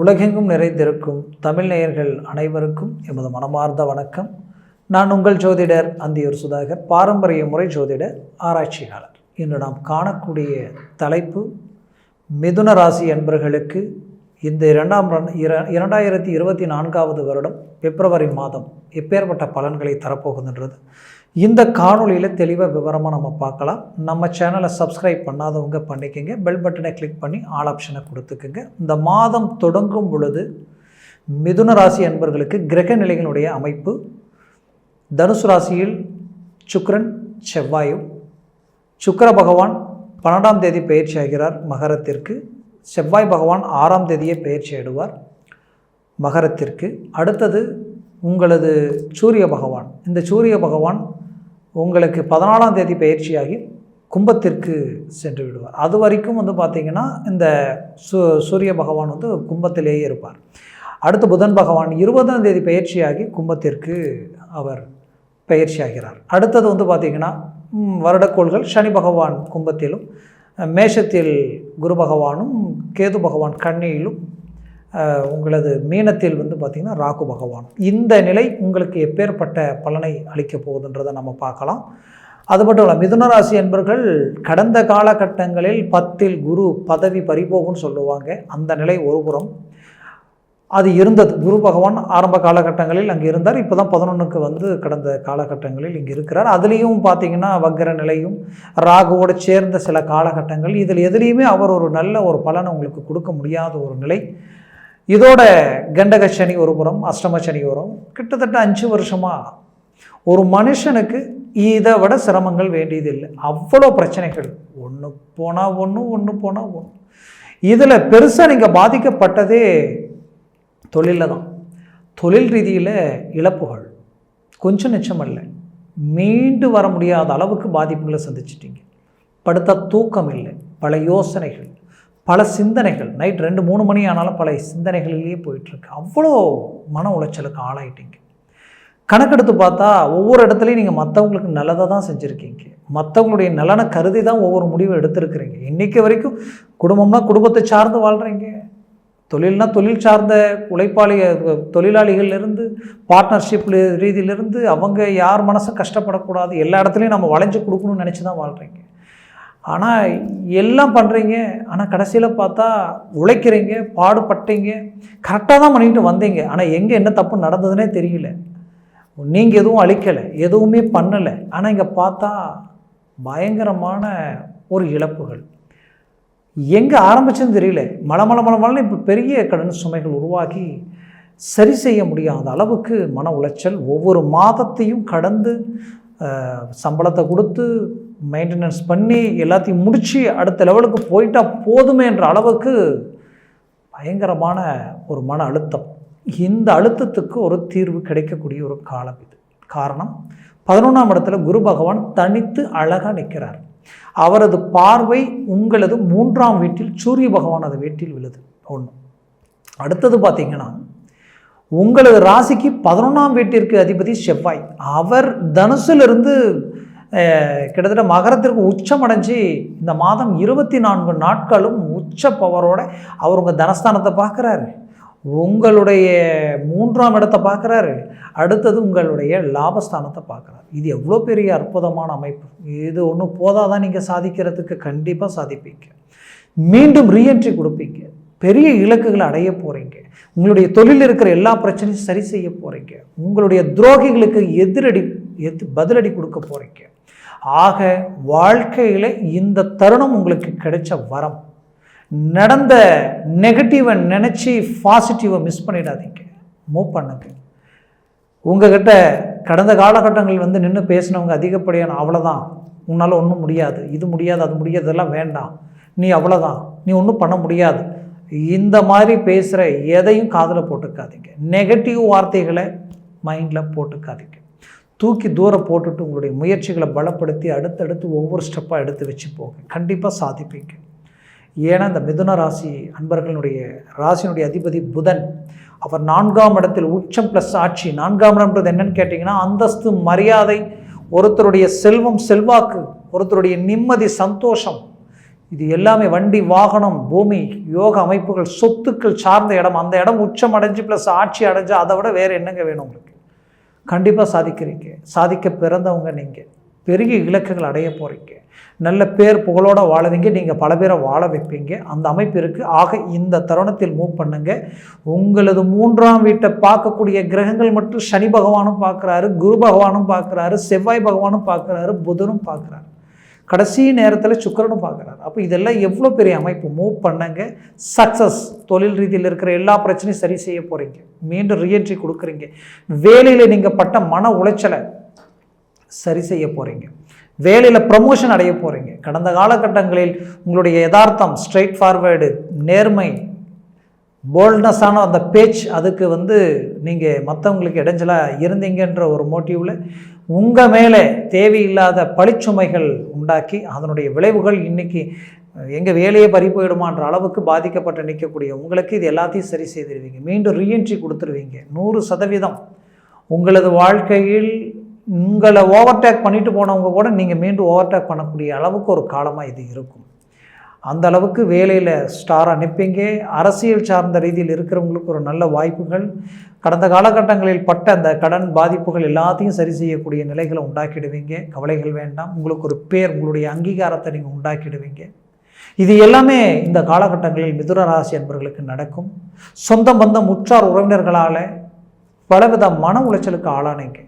உலகெங்கும் நிறைந்திருக்கும் தமிழ் நேயர்கள் அனைவருக்கும் எமது மனமார்ந்த வணக்கம். நான் உங்கள் ஜோதிடர் அந்தியூர் சுதாகர், பாரம்பரிய முறை ஜோதிட ஆராய்ச்சியாளர். இன்று நாம் காணக்கூடிய தலைப்பு மிதுன ராசி அன்பர்களுக்கு இந்த 2024 வருடம் பிப்ரவரி மாதம் எப்பேற்பட்ட பலன்களை தரப்போகுதுன்றது இந்த காணொலியில் தெளிவாக விவரமாக நம்ம பார்க்கலாம். நம்ம சேனலை சப்ஸ்கிரைப் பண்ணாதவங்க பண்ணிக்கோங்க, பெல் பட்டனை கிளிக் பண்ணி ஆல் ஆப்ஷனை கொடுத்துக்குங்க. இந்த மாதம் தொடங்கும் பொழுது மிதுன ராசி அன்பர்களுக்கு கிரக நிலைகளுடைய அமைப்பு, தனுசு ராசியில் சுக்கிரன் செவ்வாயும், சுக்கிர பகவான் 12ஆம் தேதி பயிற்சி ஆகிறார் மகரத்திற்கு, செவ்வாய் பகவான் 6ஆம் தேதியே பயிற்சி ஆயிடுவார் மகரத்திற்கு. அடுத்தது உங்களது சூரிய பகவான், இந்த சூரிய பகவான் உங்களுக்கு 14ஆம் தேதி பயிற்சியாகி கும்பத்திற்கு சென்று விடுவார். அது வரைக்கும் பார்த்திங்கன்னா இந்த சூரிய பகவான் கும்பத்திலேயே இருப்பார். அடுத்து புதன் பகவான் 20ஆம் தேதி பயிற்சியாகி கும்பத்திற்கு அவர் பயிற்சி ஆகிறார். அடுத்தது பார்த்திங்கன்னா வருடக்கோள்கள் சனி பகவான் கும்பத்திலும், மேஷத்தில் குரு பகவானும், கேது பகவான் கன்னியிலும், உங்களது மீனத்தில் பார்த்திங்கன்னா ராகு பகவான். இந்த நிலை உங்களுக்கு எப்பேற்பட்ட பலனை அளிக்க போகுதுன்றதை நம்ம பார்க்கலாம். அது மட்டும் இல்லை, மிதுன ராசி என்பர்கள் கடந்த காலகட்டங்களில் 10ல் குரு பதவி பறிபோகும்னு சொல்லுவாங்க. அந்த நிலை ஒருபுறம் அது இருந்தது. குரு பகவான் ஆரம்ப காலகட்டங்களில் அங்கே இருந்தார். இப்போ தான் 11க்கு கடந்த காலகட்டங்களில் இங்கே இருக்கிறார். அதுலேயும் பார்த்திங்கன்னா வக்கர நிலையும் ராகுவோடு சேர்ந்த சில காலகட்டங்கள், இதில் எதுலேயுமே அவர் ஒரு நல்ல ஒரு பலனை உங்களுக்கு கொடுக்க முடியாத ஒரு நிலை. இதோட கண்டக சனி ஒரு புறம், அஷ்டம சனி வரும். கிட்டத்தட்ட 5 வருஷமாக ஒரு மனுஷனுக்கு இதை விட சிரமங்கள் வேண்டியதில்லை. அவ்வளோ பிரச்சனைகள், ஒன்று போனால் ஒன்று போனால் ஒன்று. இதில் பெருசாக நீங்கள் பாதிக்கப்பட்டதே தொழிலில் தான். தொழில் ரீதியில் இழப்புகள் கொஞ்சம் நிச்சயமல்ல, மீண்டு வர முடியாத அளவுக்கு பாதிப்புகளை சந்திச்சிட்டிங்க. படுத்த தூக்கம் இல்லை, பல யோசனைகள், பல சிந்தனைகள், நைட் 2-3 மணி ஆனாலும் பல சிந்தனைகளிலேயே போயிட்டுருக்கு. அவ்வளோ மன உளைச்சலுக்கு ஆளாயிட்டீங்க. கணக்கெடுத்து பார்த்தா ஒவ்வொரு இடத்துலையும் நீங்கள் மற்றவங்களுக்கு நல்லதை தான் செஞ்சுருக்கீங்க, மற்றவங்களுடைய நலனை கருதி தான் ஒவ்வொரு முடிவும் எடுத்துருக்குறீங்க. இன்றைக்கி வரைக்கும் குடும்பம்னா குடும்பத்தை சார்ந்து வாழ்கிறீங்க, தொழில்னா தொழில் சார்ந்த தொழிலாளிகள்லேருந்து பார்ட்னர்ஷிப் ரீதியிலேருந்து அவங்க யார் மனசை கஷ்டப்படக்கூடாது, எல்லா இடத்துலையும் நம்ம வளைஞ்சு கொடுக்கணும்னு நினச்சி தான் வாழ்கிறீங்க. ஆனால் எல்லாம் பண்ணுறீங்க, ஆனால் கடைசியில் பார்த்தா உழைக்கிறீங்க, பாடுபட்டீங்க, கரெக்டாக தான் பண்ணிட்டு வந்தீங்க. ஆனால் எங்கே என்ன தப்பு நடந்ததுன்னே தெரியல. நீங்கள் எதுவும் அழிக்கலை, எதுவுமே பண்ணலை. ஆனால் இங்கே பார்த்தா பயங்கரமான ஒரு இழப்புகள். எங்கே ஆரம்பிச்சுன்னு தெரியல. மலமலன்னு இப்போ பெரிய கடன் சுமைகள் உருவாகி சரி செய்ய முடியாத அளவுக்கு மன உளைச்சல். ஒவ்வொரு மாதத்தையும் கடந்து சம்பளத்தை கொடுத்து மெயின்டெனன்ஸ் பண்ணி எல்லாத்தையும் முடித்து அடுத்த லெவலுக்கு போயிட்டால் போதுமே என்ற அளவுக்கு பயங்கரமான ஒரு மன அழுத்தம். இந்த அழுத்தத்துக்கு ஒரு தீர்வு கிடைக்கக்கூடிய ஒரு காலம் இது. காரணம், 11ஆம் இடத்துல குரு பகவான் தனித்து அழகாக நிற்கிறார். அவரது பார்வை உங்களது 3ஆம் வீட்டில் சூரிய பகவான் அது வீட்டில் விழுது. ஒன்று. அடுத்தது பார்த்திங்கன்னா உங்களது ராசிக்கு 11ஆம் வீட்டிற்கு அதிபதி செவ்வாய். அவர் தனுசிலிருந்து கிட்டத்தட்ட மகரத்திற்கு உச்சமடைஞ்சு இந்த மாதம் 24 நாட்களும் உச்ச பவரோட அவர் உங்கள் தனஸ்தானத்தை பார்க்குறாரு, உங்களுடைய 3ஆம் இடத்தை பார்க்குறாரு, அடுத்தது உங்களுடைய லாபஸ்தானத்தை பார்க்குறாரு. இது எவ்வளோ பெரிய அற்புதமான அமைப்பு. இது ஒன்றும் போதாதான் நீங்கள் சாதிக்கிறதுக்கு கண்டிப்பாக சாதிப்பீங்க. மீண்டும் ரீஎன்ட்ரி கொடுப்பீங்க, பெரிய இலக்குகளை அடைய போகிறீங்க, உங்களுடைய தொழில் இருக்கிற எல்லா பிரச்சனையும் சரி செய்ய போகிறீங்க, உங்களுடைய துரோகிகளுக்கு பதிலடி கொடுக்க போகிறீங்க. ஆக வாழ்க்கையில் இந்த தருணம் உங்களுக்கு கிடைச்ச வரம். நடந்த நெகட்டிவை நினச்சி பாசிட்டிவை மிஸ் பண்ணிடாதீங்க, மூவ் பண்ணுங்க. உங்ககிட்ட கடந்த காலகட்டங்கள் நின்று பேசினவங்க அதிகப்படியான அவ்வளோதான், உன்னால் ஒன்றும் முடியாது, இது முடியாது, அது முடியாது, இதெல்லாம் வேண்டாம், நீ அவ்வளோதான், நீ ஒன்றும் பண்ண முடியாது, இந்த மாதிரி பேசுகிற எதையும் காதில் போட்டுக்காதீங்க. நெகட்டிவ் வார்த்தைகளை மைண்டில் போட்டுக்காதீங்க. தூக்கி தூரம் போட்டுட்டு உங்களுடைய முயற்சிகளை பலப்படுத்தி அடுத்தடுத்து ஒவ்வொரு ஸ்டெப்பாக எடுத்து வச்சு போங்க, கண்டிப்பாக சாதிப்பீங்க. ஏன்னா இந்த மிதுன ராசி அன்பர்களுடைய ராசியினுடைய அதிபதி புதன், அவர் 4ஆம் இடத்தில் உச்சம் ப்ளஸ் ஆட்சி. 4ஆம் இடம்ன்றது என்னன்னு கேட்டிங்கன்னா அந்தஸ்து, மரியாதை, ஒருத்தருடைய செல்வம், செல்வாக்கு, ஒருத்தருடைய நிம்மதி, சந்தோஷம், இது எல்லாமே வண்டி, வாகனம், பூமி, யோக அமைப்புகள், சொத்துக்கள் சார்ந்த இடம், அந்த இடம் உச்சம் அடைஞ்சு ப்ளஸ் ஆட்சி அடைஞ்சு அதை விட வேறு என்னங்க வேணும் உங்களுக்கு? கண்டிப்பாக சாதிக்கிறீங்க. சாதிக்க பிறந்தவங்க நீங்கள். பெரிய இலக்குகள் அடைய போகிறீங்க. நல்ல பேர் புகழோடு வாழுவீங்க. நீங்கள் பல பேரை வாழ வைப்பீங்க. அந்த அமைப்பு இருக்குது. ஆக இந்த தருணத்தில் மூவ் பண்ணுங்க. உங்களது 3ஆம் வீட்டை பார்க்கக்கூடிய கிரகங்கள் மட்டும் சனி பகவானும் பார்க்குறாரு, குரு பகவானும் பார்க்குறாரு, செவ்வாய் பகவானும் பார்க்குறாரு, புதனும் பார்க்குறாரு, கடைசி நேரத்தில் சுக்கிரனும் பார்க்குறாரு. அப்போ இதெல்லாம் எவ்வளோ பெரிய அமைப்பு. மூவ் பண்ணுங்க. சக்ஸஸ். தொழில் ரீதியில் இருக்கிற எல்லா பிரச்சனையும் சரி செய்ய போகிறீங்க. மீண்டும் ரீஎன்ட்ரி கொடுக்குறீங்க. வேலையில் நீங்கள் பட்ட மன உளைச்சலை சரி செய்ய போகிறீங்க. வேலையில் ப்ரமோஷன் அடைய போகிறீங்க. கடந்த காலகட்டங்களில் உங்களுடைய யதார்த்தம், ஸ்ட்ரெயிட் ஃபார்வேர்டு, நேர்மை, போல்ட்னஸான அந்த பேச்சு, அதுக்கு நீங்கள் மற்றவங்களுக்கு இடைஞ்சலாக இருந்தீங்கன்ற ஒரு மோட்டிவில் உங்கள் மேலே தேவையில்லாத பழிச்சுமைகள் உண்டாக்கி அதனுடைய விளைவுகள் இன்றைக்கி எங்கள் வேலையை பறி போயிடுமான்ற அளவுக்கு பாதிக்கப்பட்டு நிற்கக்கூடிய உங்களுக்கு இது எல்லாத்தையும் சரி செய்திருவீங்க. மீண்டும் ரீஎன்ட்ரி கொடுத்துருவீங்க. 100% உங்களது வாழ்க்கையில் உங்களை ஓவர்டேக் பண்ணிட்டு போனவங்க கூட நீங்கள் மீண்டும் ஓவர்டேக் பண்ணக்கூடிய அளவுக்கு ஒரு காலமாக இது இருக்கும். அந்த அளவுக்கு வேலையில் ஸ்டாராக நிற்பீங்க. அரசியல் சார்ந்த ரீதியில் இருக்கிறவங்களுக்கு ஒரு நல்ல வாய்ப்புகள். கடந்த காலகட்டங்களில் பட்ட அந்த கடன் பாதிப்புகள் எல்லாத்தையும் சரி செய்யக்கூடிய நிலைகளை உண்டாக்கிடுவீங்க. கவலைகள் வேண்டாம். உங்களுக்கு ஒரு பேர், உங்களுடைய அங்கீகாரத்தை நீங்கள் உண்டாக்கிடுவீங்க. இது எல்லாமே இந்த காலகட்டங்களில் மிதுன ராசி அன்பர்களுக்கு நடக்கும். சொந்த பந்தம், உற்றார் உறவினர்களால் பலவித மன உளைச்சலுக்கு ஆளானீங்க.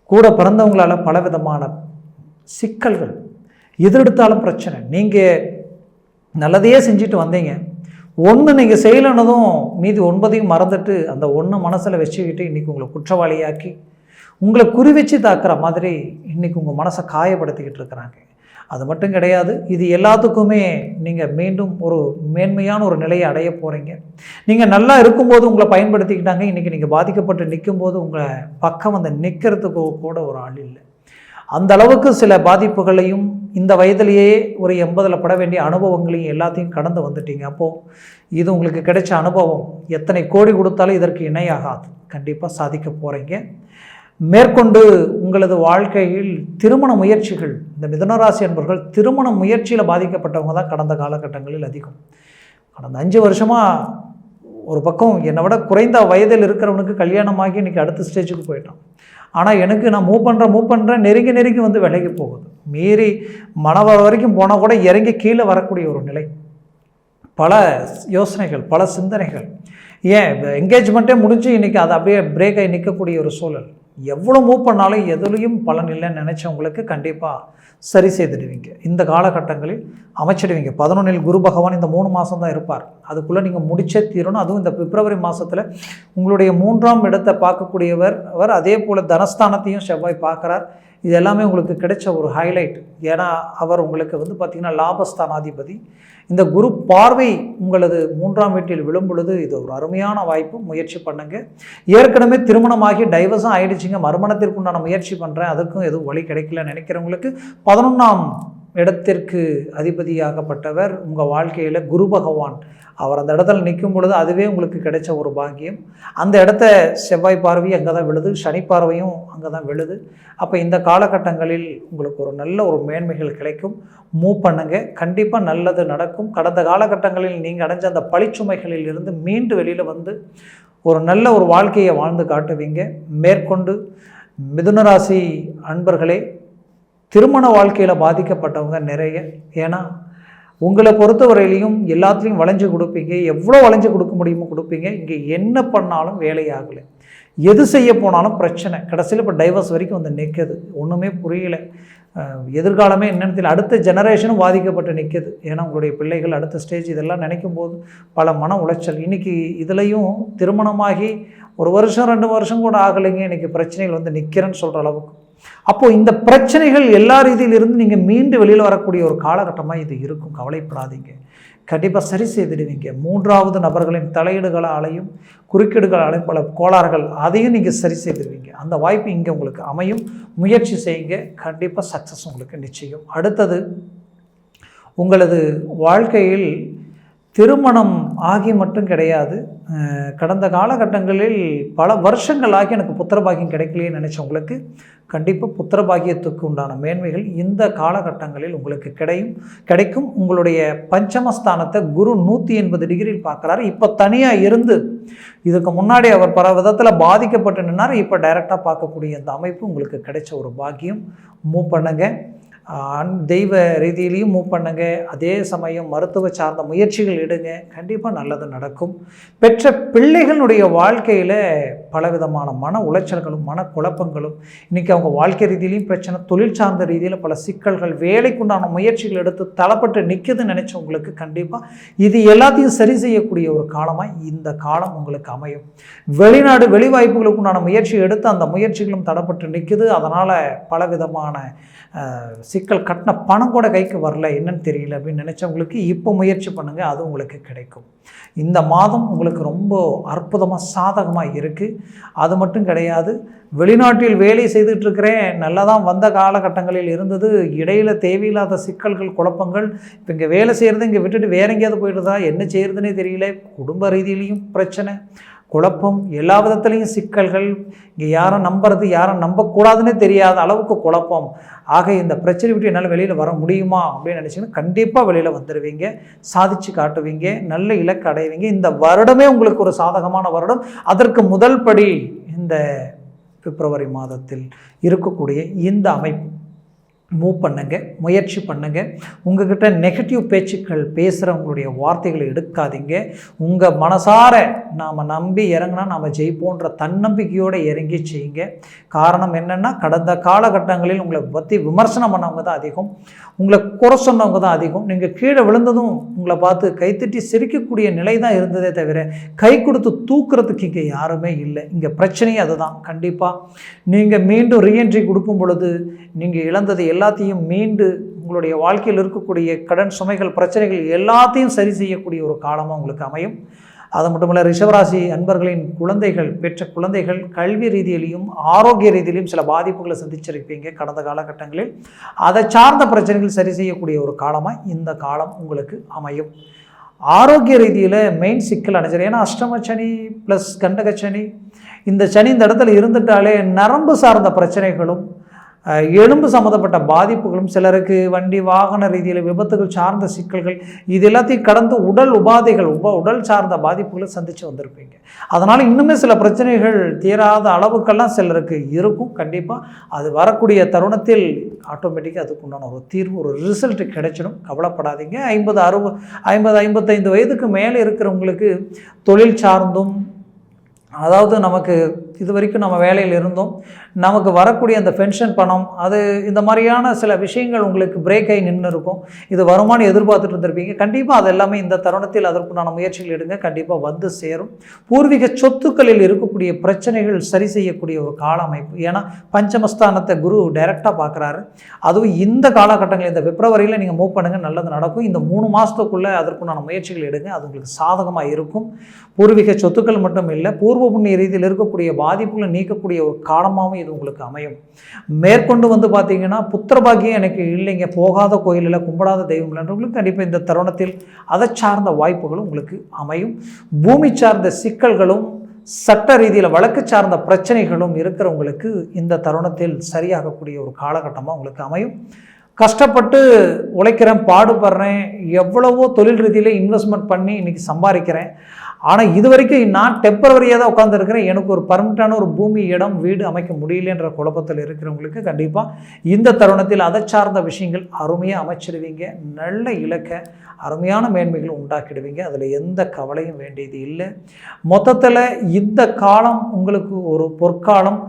கூட பிறந்தவங்களால் பலவிதமான சிக்கல்கள், எதிரெடுத்தாலும் பிரச்சனை. நீங்கள் நல்லதையே செஞ்சுட்டு வந்தீங்க, ஒன்று நீங்கள் செய்யலைன்னதும் மீதி 9ஐயும் மறந்துட்டு அந்த ஒன்று மனசில் வச்சுக்கிட்டு இன்றைக்கி உங்களை குற்றவாளியாக்கி உங்களை குறி வச்சு தாக்குற மாதிரி இன்றைக்கி உங்கள் மனசை காயப்படுத்திக்கிட்டு இருக்கிறாங்க. அது மட்டும் கிடையாது, இது எல்லாத்துக்குமே நீங்கள் மீண்டும் ஒரு மேன்மையான ஒரு நிலையை அடைய போகிறீங்க. நீங்கள் நல்லா இருக்கும்போது உங்களை பயன்படுத்திக்கிட்டாங்க. இன்றைக்கி நீங்கள் பாதிக்கப்பட்டு நிற்கும்போது உங்களை பக்கம் நிற்கிறதுக்கு கூட ஒரு ஆள் இல்லை. அந்த அளவுக்கு சில பாதிப்புகளையும் இந்த வயதிலேயே ஒரு 80ல் பட வேண்டிய அனுபவங்களையும் எல்லாத்தையும் கடந்து வந்துட்டீங்க. அப்போது இது உங்களுக்கு கிடைச்ச அனுபவம் எத்தனை கோடி கொடுத்தாலும் இதற்கு இணையாகாது. கண்டிப்பாக சாதிக்க போகிறீங்க. மேற்கொண்டு உங்களது வாழ்க்கையில் திருமண முயற்சிகள், இந்த மிதுனராசி என்பவர்கள் திருமண முயற்சியில் பாதிக்கப்பட்டவங்க தான் கடந்த காலகட்டங்களில் அதிகம். கடந்த 5 வருஷமாக ஒரு பக்கம் என்னை விட குறைந்த வயதில் இருக்கிறவனுக்கு கல்யாணமாகி இன்றைக்கி அடுத்த ஸ்டேஜுக்கு போயிட்டான். ஆனால் எனக்கு நான் மூவ் பண்ணுறேன் நெருங்கி விலகி போகுது. மீறி மனவ வரைக்கும் போனால் கூட இறங்கி கீழே வரக்கூடிய ஒரு நிலை. பல யோசனைகள், பல சிந்தனைகள். ஏன் என்கேஜ்மெண்ட்டே முடிஞ்சு இன்றைக்கி அது அப்படியே பிரேக் ஆகி நிற்கக்கூடிய ஒரு சூழல். எவ்வளோ மூவ் பண்ணாலும் எதுலேயும் பலன் இல்லைன்னு நினச்சவங்களுக்கு கண்டிப்பாக சரி செய்துடுவீங்க. இந்த காலகட்டங்களில் அமைச்சிடுவீங்க. 11ல் குரு பகவான் இந்த 3 மாதம் தான் இருப்பார். அதுக்குள்ளே நீங்கள் முடிச்சே தீரணும். அதுவும் இந்த பிப்ரவரி மாதத்தில் உங்களுடைய 3ஆம் இடத்தை பார்க்கக்கூடியவர் அவர். அதே போல் தனஸ்தானத்தையும் செவ்வாய் பார்க்குறார். இது எல்லாமே உங்களுக்கு கிடைச்ச ஒரு ஹைலைட். ஏன்னா அவர் உங்களுக்கு பார்த்திங்கன்னா லாபஸ்தானாதிபதி. இந்த குரு பார்வை உங்களது 3ஆம் வீட்டில் விழும் பொழுது இது ஒரு அருமையான வாய்ப்பு. முயற்சி பண்ணுங்கள். ஏற்கனவே திருமணமாகி டைவர்ஸும் ஆகிடுச்சிங்க, மறுமணத்திற்குண்டான முயற்சி பண்ணுறேன், அதுக்கும் எதுவும் வழி கிடைக்கல நினைக்கிறவங்களுக்கு 11ஆம் இடத்திற்கு அதிபதியாகப்பட்டவர் உங்கள் வாழ்க்கையில் குரு பகவான். அவர் அந்த இடத்துல நிற்கும் பொழுது அதுவே உங்களுக்கு கிடைச்ச ஒரு பாக்கியம். அந்த இடத்த செவ்வாய் பார்வையும் அங்கே தான் விழுது, சனி பார்வையும் அங்கே தான் விழுது. அப்போ இந்த காலகட்டங்களில் உங்களுக்கு ஒரு நல்ல ஒரு மேன்மைகள் கிடைக்கும். மூவ் பண்ணுங்க. கண்டிப்பாக நல்லது நடக்கும். கடந்த காலகட்டங்களில் நீங்கள் அடைஞ்ச அந்த பழிச்சுமைகளில் இருந்து மீண்டு வெளியில் ஒரு நல்ல ஒரு வாழ்க்கையை வாழ்ந்து காட்டுவீங்க. மேற்கொண்டு மிதுனராசி அன்பர்களே, திருமண வாழ்க்கையில் பாதிக்கப்பட்டவங்க நிறைய. ஏன்னா உங்களை பொறுத்தவரையிலையும் எல்லாத்துலேயும் வளைஞ்சு கொடுப்பீங்க. எவ்வளோ வளைஞ்சு கொடுக்க முடியுமோ கொடுப்பீங்க. இங்கே என்ன பண்ணாலும் வேலையாகலை. எது செய்ய போனாலும் பிரச்சனை. கடைசியில் இப்போ டைவர்ஸ் வரைக்கும் நிற்குது. ஒன்றுமே புரியலை. எதிர்காலமே என்னென்னு அடுத்த ஜெனரேஷனும் பாதிக்கப்பட்டு நிற்குது. ஏன்னா உங்களுடைய பிள்ளைகள் அடுத்த ஸ்டேஜ் இதெல்லாம் நினைக்கும் போது பல மன உளைச்சல். இன்றைக்கி இதுலேயும் திருமணமாகி 1 வருஷம் 2 வருஷம் கூட ஆகலைங்க, இன்றைக்கி பிரச்சனைகள் நிற்கிறேன்னு சொல்கிற அளவுக்கு. அப்போது இந்த பிரச்சனைகள் எல்லா ரீதியிலிருந்து நீங்கள் மீண்டு வெளியில் வரக்கூடிய ஒரு காலகட்டமாக இது இருக்கும். கவலைப்படாதீங்க. கண்டிப்பாக சரி செய்திடுவீங்க. 3வது நபர்களின் தலையீடுகளாலையும் குறுக்கீடுகளாலையும் பல கோளாறுகள், அதையும் நீங்கள் சரி செய்திடுவீங்க. அந்த வாய்ப்பு இங்கே உங்களுக்கு அமையும். முயற்சி செய்யுங்க. கண்டிப்பாக சக்ஸஸ் உங்களுக்கு நிச்சயம். அடுத்தது, உங்களது வாழ்க்கையில் திருமணம் ஆகி மட்டும் கிடையாது, கடந்த காலகட்டங்களில் பல வருஷங்களாகி எனக்கு புத்திர பாக்கியம் கிடைக்கலையே நினச்சவங்களுக்கு கண்டிப்பாக புத்திர பாக்கியத்துக்கு உண்டான மேன்மைகள் இந்த காலகட்டங்களில் உங்களுக்கு கிடைக்கும். உங்களுடைய பஞ்சமஸ்தானத்தை குரு 180 டிகிரியில் பார்க்குறாரு. இப்போ தனியாக இருந்து இதுக்கு முன்னாடி அவர் பல விதத்தில் பாதிக்கப்பட்டு நின்னார். இப்போ டைரெக்டாக பார்க்கக்கூடிய இந்த அமைப்பு உங்களுக்கு கிடைச்ச ஒரு பாக்கியம். மூவ் பண்ணுங்க, தெய்வ ரீதியிலையும் மூவ் பண்ணுங்க. அதே சமயம் மருத்துவ சார்ந்த முயற்சிகள் எடுங்க, கண்டிப்பாக நல்லது நடக்கும். பெற்ற பிள்ளைகளுடைய வாழ்க்கையில் பலவிதமான மன உளைச்சல்களும் மன குழப்பங்களும், இன்றைக்கி அவங்க வாழ்க்கை ரீதியிலையும் பிரச்சனை, தொழில் சார்ந்த ரீதியில் பல சிக்கல்கள், வேலைக்குண்டான முயற்சிகள் எடுத்து தளப்பட்டு நிற்குதுன்னு நினச்சவங்களுக்கு கண்டிப்பாக இது எல்லாத்தையும் சரி செய்யக்கூடிய ஒரு காலமாக இந்த காலம் உங்களுக்கு அமையும். வெளிநாடு வெளி வாய்ப்புகளுக்கு உண்டான முயற்சி எடுத்து அந்த முயற்சிகளும் தடப்பட்டு நிற்குது. அதனால் பலவிதமான சிக்கல், கட்டின பணம் கூட கைக்கு வரல, என்னன்னு தெரியல அப்படின்னு நினச்சவங்களுக்கு இப்போ முயற்சி பண்ணுங்கள், அது உங்களுக்கு கிடைக்கும். இந்த மாதம் உங்களுக்கு ரொம்ப அற்புதமாக சாதகமாக இருக்குது. அது மட்டும் கிடையாது, வெளிநாட்டில் வேலை செய்துட்ருக்கிறேன், நல்லா தான் வந்த காலகட்டங்களில் இருந்தது, இடையில் தேவையில்லாத சிக்கல்கள் குழப்பங்கள், இப்போ இங்கே வேலை செய்கிறது இங்கே விட்டுட்டு வேற எங்கேயாவது போயிடுறதா, என்ன செய்கிறதுனே தெரியல, குடும்ப ரீதியிலையும் பிரச்சனை, குழப்பம், எல்லா விதத்துலேயும் சிக்கல்கள், இங்கே யாரை நம்புறது யாரை நம்பக்கூடாதுன்னே தெரியாத அளவுக்கு குழப்பம். ஆக இந்த பிரச்சனை விட்டு என்னால் வெளியில் வர முடியுமா அப்படின்னு நினச்சிங்கன்னா கண்டிப்பாக வெளியில் வந்துடுவீங்க, சாதிச்சு காட்டுவீங்க, நல்ல இலக்கு அடைவீங்க. இந்த வருடமே உங்களுக்கு ஒரு சாதகமான வருடம். அதற்கு முதல் படி இந்த பிப்ரவரி மாதத்தில் இருக்கக்கூடிய இந்த அமைப்பு. மூவ் பண்ணுங்க, முயற்சி பண்ணுங்க. உங்ககிட்ட நெகட்டிவ் பேச்சுக்கள் பேசுகிறவங்களுடைய வார்த்தைகளை எடுக்காதீங்க. உங்கள் மனசார நாம் நம்பி இறங்கினா நாம் ஜெயிப்போன்ற தன்னம்பிக்கையோடு இறங்கி செய்யுங்க. காரணம் என்னென்னா, கடந்த காலகட்டங்களில் உங்களை பற்றி விமர்சனம் பண்ணவங்க தான் அதிகம், உங்களை குறை சொன்னவங்க தான் அதிகம். நீங்கள் கீழே விழுந்ததும் உங்களை பார்த்து கைத்தட்டி சிரிக்கக்கூடிய நிலை தான் இருந்ததே தவிர கை கொடுத்து தூக்குறதுக்கு இங்கே யாருமே இல்லை. இங்கே பிரச்சனையே அதுதான். கண்டிப்பாக நீங்கள் மீண்டும் ரீஎன்ட்ரி கொடுக்கும் பொழுது நீங்கள் இழந்தது எல்லாத்தையும் மீண்டு உங்களுடைய வாழ்க்கையில் இருக்கக்கூடிய கடன் சுமைகள் பிரச்சனைகள் எல்லாத்தையும் சரி செய்யக்கூடிய ஒரு காலமாக உங்களுக்கு அமையும். அது மட்டும் இல்லை, ரிஷபராசி அன்பர்களின் குழந்தைகள், பெற்ற குழந்தைகள் கல்வி ரீதியிலையும் ஆரோக்கிய ரீதியிலையும் சில பாதிப்புகளை சந்திச்சிருப்பீங்க கடந்த காலகட்டங்களில். அதை சார்ந்த பிரச்சனைகள் சரி செய்யக்கூடிய ஒரு காலமாக இந்த காலம் உங்களுக்கு அமையும். ஆரோக்கிய ரீதியில் மெயின் சிக்கல் அடைஞ்சிடும். ஏன்னா அஷ்டம சனி ப்ளஸ் கண்டக சனி, இந்த சனி இந்த இடத்துல இருந்துட்டாலே நரம்பு சார்ந்த பிரச்சனைகளும் எலும்பு சம்மந்தப்பட்ட பாதிப்புகளும், சிலருக்கு வண்டி வாகன ரீதியில் விபத்துகள் சார்ந்த சிக்கல்கள், இது எல்லாத்தையும் கடந்து உடல் உபாதைகள் உடல் சார்ந்த பாதிப்புகளை சந்தித்து வந்திருப்பீங்க. அதனால் இன்னுமே சில பிரச்சனைகள் தீராத அளவுக்கெல்லாம் சிலருக்கு இருக்கும். கண்டிப்பாக அது வரக்கூடிய தருணத்தில் ஆட்டோமேட்டிக்காக அதுக்குண்டான ஒரு தீர்வு, ஒரு ரிசல்ட் கிடைச்சிடும். கவலைப்படாதீங்க. 55 வயதுக்கு மேலே இருக்கிறவங்களுக்கு தொழில் சார்ந்தும், அதாவது நமக்கு இது வரைக்கும் நம்ம வேலையில் இருந்தோம், நமக்கு வரக்கூடிய அந்த பென்ஷன் பணம், அது இந்த மாதிரியான சில விஷயங்கள் உங்களுக்கு பிரேக் ஆகி நின்று இருக்கும். இது வருமானம் எதிர்பார்த்துட்டு இருந்திருப்பீங்க. கண்டிப்பாக அது எல்லாமே இந்த தருணத்தில் அதற்குண்டான முயற்சிகள் எடுங்க, கண்டிப்பாக வந்து சேரும். பூர்வீக சொத்துக்களில் இருக்கக்கூடிய பிரச்சனைகள் சரி செய்யக்கூடிய ஒரு கால அமைப்பு. ஏன்னா பஞ்சமஸ்தானத்தை குரு டைரெக்டாக பார்க்குறாரு. அதுவும் இந்த காலகட்டங்களில் இந்த பிப்ரவரியில் நீங்கள் மூவ் பண்ணுங்கள், நல்லது நடக்கும். இந்த 3 மாதத்துக்குள்ளே அதற்குண்டான முயற்சிகள் எடுங்க, அது உங்களுக்கு சாதகமாக இருக்கும். பூர்வீக சொத்துக்கள் மட்டும் இல்லை, பூர்வ புண்ணிய ரீதியில் இருக்கக்கூடிய பாதிப்புகளை நீக்கக்கூடிய ஒரு காலமாகவும் இது உங்களுக்கு அமையும். மேற்கொண்டு வந்து பார்த்தீங்கன்னா, புத்திர பாக்கியம் எனக்கு இல்லைங்க, போகாத கோயிலில் கும்பிடாத தெய்வம் இல்லைன்றவங்களுக்கு கண்டிப்பாக இந்த தருணத்தில் அதை சார்ந்த வாய்ப்புகளும் உங்களுக்கு அமையும். பூமி சார்ந்த சிக்கல்களும் சட்ட ரீதியில் வழக்கு சார்ந்த பிரச்சனைகளும் இருக்கிறவங்களுக்கு இந்த தருணத்தில் சரியாகக்கூடிய ஒரு காலகட்டமாக உங்களுக்கு அமையும். கஷ்டப்பட்டு உழைக்கிறேன், பாடுபடுறேன், எவ்வளவோ தொழில் ரீதியில் இன்வெஸ்ட்மெண்ட் பண்ணி இன்றைக்கி சம்பாதிக்கிறேன், ஆனால் இது வரைக்கும் நான் டெம்பரவரியாக தான் உட்காந்துருக்கிறேன், எனக்கு ஒரு பர்மனெண்ட்டான ஒரு பூமி இடம் வீடு அமைக்க முடியலன்ற குழப்பத்தில் இருக்கிறவங்களுக்கு கண்டிப்பாக இந்த தருணத்தில் அதை சார்ந்த விஷயங்கள் அருமையாக அமைச்சிடுவீங்க. நல்ல இலக்க அருமையான மேன்மைகளை உண்டாக்கிடுவீங்க. அதில் எந்த கவலையும் வேண்டியது இல்லை. மொத்தத்தில் இந்த காலம் உங்களுக்கு ஒரு பொற்காலம்.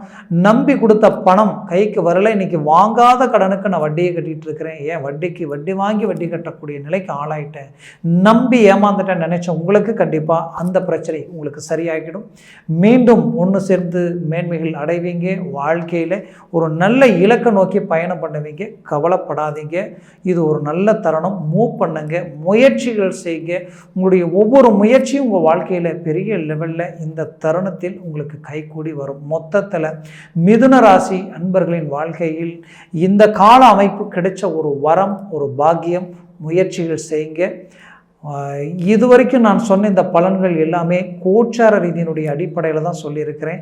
நம்பி கொடுத்த பணம் கைக்கு வரலை, இன்றைக்கி வாங்காத கடனுக்கு நான் வட்டியை கட்டிகிட்டு இருக்கிறேன், ஏன் வட்டி வாங்கி வட்டி கட்டக்கூடிய நிலைக்கு ஆளாயிட்டேன், நம்பி ஏமாந்துட்டேன் நினைச்ச உங்களுக்கு கண்டிப்பாக அந்த பிரச்சனை உங்களுக்கு சரியாகிடும். மீண்டும் ஒன்று சேர்ந்து மேன்மைகள் அடைவீங்க. வாழ்க்கையில் ஒரு நல்ல இலக்கை நோக்கி பயணம் பண்ணுவீங்க. கவலைப்படாதீங்க, இது ஒரு நல்ல தருணம். மூவ் பண்ணுங்க, முயற்சிகள் செய்யுங்க. உங்களுடைய ஒவ்வொரு முயற்சியும் உங்கள் வாழ்க்கையில் பெரிய லெவலில் இந்த தருணத்தில் உங்களுக்கு கைகூடி வரும். மொத்தத்தில் மிதுன ராசி அன்பர்களின் வாழ்க்கையில் இந்த கால அமைப்பு கிடைச்ச ஒரு வரம், ஒரு பாக்கியம். முயற்சிகள் செய்யுங்க. இதுவரைக்கும் நான் சொன்ன இந்த பலன்கள் எல்லாமே கோச்சார ரீதியினுடைய அடிப்படையில் தான் சொல்லியிருக்கிறேன்.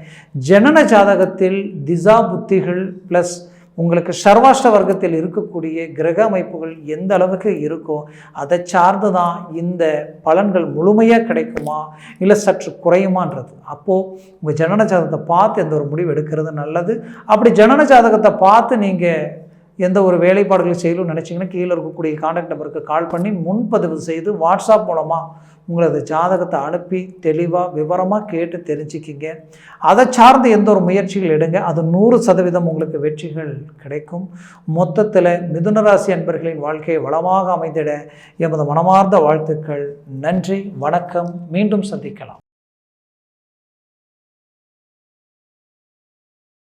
ஜனன ஜாதகத்தில் திசா புத்திகள் ப்ளஸ் உங்களுக்கு சர்வாஷ்ட வர்க்கத்தில் இருக்கக்கூடிய கிரக அமைப்புகள் எந்த அளவுக்கு இருக்கோ அதை சார்ந்து தான் இந்த பலன்கள் முழுமையாக கிடைக்குமா இல்லை சற்று குறையுமான்றது. அப்போது உங்கள் ஜனன ஜாதகத்தை பார்த்து எந்த ஒரு முடிவு எடுக்கிறது நல்லது. அப்படி ஜனன ஜாதகத்தை பார்த்து நீங்கள் எந்த ஒரு வேலைப்பாடுகளை செய்யணும்னு நினச்சிங்கன்னா கீழே இருக்கக்கூடிய கான்டாக்ட் நம்பருக்கு கால் பண்ணி முன்பதிவு செய்து வாட்ஸ்அப் மூலமாக உங்களது ஜாதகத்தை அனுப்பி தெளிவாக விவரமாக கேட்டு தெரிஞ்சுக்கிங்க. அதை சார்ந்து எந்த ஒரு முயற்சிகள் எடுங்க, அது 100% உங்களுக்கு வெற்றிகள் கிடைக்கும். மொத்தத்தில் மிதுன ராசி அன்பர்களின் வாழ்க்கையை வளமாக அமைந்திட எமது மனமார்ந்த வாழ்த்துக்கள். நன்றி, வணக்கம். மீண்டும் சந்திக்கலாம்.